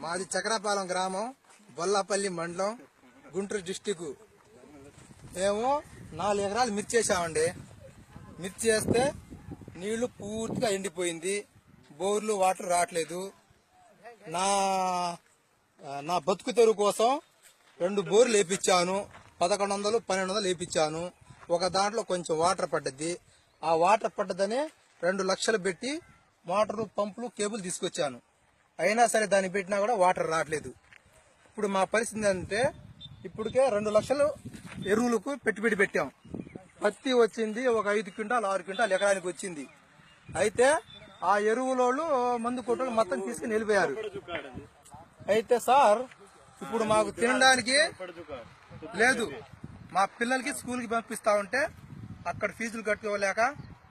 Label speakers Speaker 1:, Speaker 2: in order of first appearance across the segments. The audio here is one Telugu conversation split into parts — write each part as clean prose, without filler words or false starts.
Speaker 1: మాది చక్రాపాలెం గ్రామం, బొల్లాపల్లి మండలం, గుంటూరు డిస్టిక్. మేము 4 ఎకరాలు మిర్చి వేసామండి. మిర్చి వేస్తే నీళ్లు పూర్తిగా ఎండిపోయింది. బోర్లు వాటర్ రావట్లేదు. నా బతుకు తెరువు కోసం 2 బోర్లు వేయించాను. 1100, 1200 వేయించాను. ఒక దాంట్లో కొంచెం వాటర్ పడ్డది. ఆ వాటర్ పడ్డదని 2 లక్షలు పెట్టి మోటార్లు, పంపులు, కేబుల్ తీసుకొచ్చాను. అయినా సరే దాన్ని పెట్టినా కూడా వాటర్ రావట్లేదు. ఇప్పుడు మా పరిస్థితి అంటే ఇప్పటికే 2 లక్షలు ఎరువులకు పెట్టుబడి పెట్టాం. పత్తి వచ్చింది ఒక 5 క్వింటాలు 6 క్వింటాలు ఎకరానికి వచ్చింది. అయితే ఆ ఎరువులోళ్ళు మందు కొట్టలు మొత్తం తీసుకుని వెళ్ళిపోయారు. అయితే సార్ ఇప్పుడు మాకు తినడానికి లేదు. మా పిల్లలకి స్కూల్కి పంపిస్తా ఉంటే అక్కడ ఫీజులు కట్టుకోలేక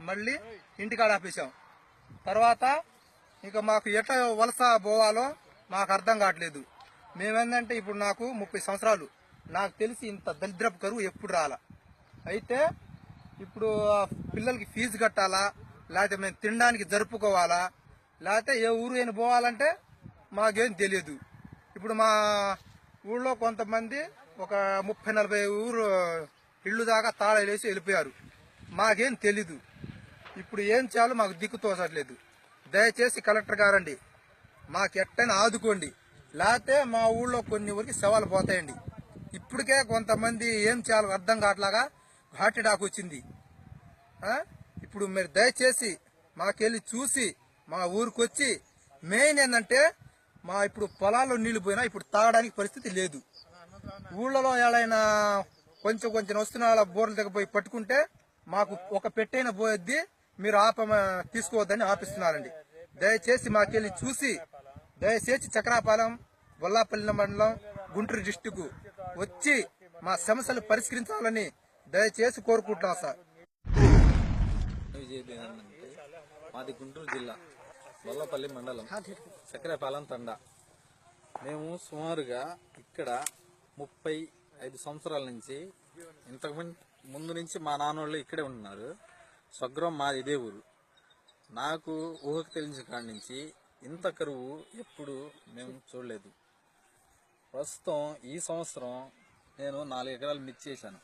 Speaker 1: మళ్ళీ ఇంటికాడ ఆపేశాం. తర్వాత ఇక మాకు ఎట్లా వలస పోవాలో మాకు అర్థం కావట్లేదు. మేమేందంటే ఇప్పుడు నాకు 30 సంవత్సరాలు. నాకు తెలిసి ఇంత దరిద్రపు కరువు ఎప్పుడు రాలా. అయితే ఇప్పుడు పిల్లలకి ఫీజు కట్టాలా, లేకపోతే మేము తినడానికి జరుపుకోవాలా, లేకపోతే ఏ ఊరు అయినా పోవాలంటే మాకేం తెలియదు. ఇప్పుడు మా ఊళ్ళో కొంతమంది ఒక 30-40 ఊరు ఇళ్ళు దాకా తాళాలేసి వెళ్ళిపోయారు. మాకేం తెలీదు. ఇప్పుడు ఏం చేయాలో మాకు దిక్కు తోచట్లేదు. దయచేసి కలెక్టర్ గారండి మాకు ఎట్టైనా ఆదుకోండి. లేకపోతే మా ఊళ్ళో కొన్ని ఊరికి శవాలు పోతాయండి. ఇప్పటికే కొంతమంది ఏం చేయాలో అర్థం కావట్లాగా హార్ట్ అటాక్ వచ్చింది. ఇప్పుడు మీరు దయచేసి మాకెళ్ళి చూసి మా ఊరికి వచ్చి, మెయిన్ ఏంటంటే మా ఇప్పుడు పొలాల్లో నీళ్లు పోయినా ఇప్పుడు తాగడానికి పరిస్థితి లేదు. ఊళ్ళలో ఏడైనా కొంచెం వస్తున్న బోర్ల దగ్గర పోయి పట్టుకుంటే మాకు ఒక పెట్టైన పోయొద్ది, మీరు తీసుకోవద్దని ఆపిస్తున్నారండి. దయచేసి మాకెళ్ళి చూసి, దయచేసి చక్రాపాలెం, బొల్లాపల్లి మండలం, గుంటూరు డిస్టిక్ వచ్చి మా సమస్యలు పరిష్కరించాలని దయచేసి కోరుకుంటున్నాం సార్.
Speaker 2: మాది గుంటూరు జిల్లా, బొల్లాపల్లి మండలం, చక్రాపాలెం తండా. మేము సుమారుగా ఇక్కడ 35 సంవత్సరాల నుంచి, ఇంతకు ముందు నుంచి మా నాన్నోళ్ళు ఇక్కడే ఉంటున్నారు. స్వగ్రం మాది ఇదే ఊరు. నాకు ఊహకు తెలిసిన కాడి నుంచి ఇంత కరువు ఎప్పుడు మేము చూడలేదు. ప్రస్తుతం ఈ సంవత్సరం నేను 4 ఎకరాలు మిర్చి చేశాను.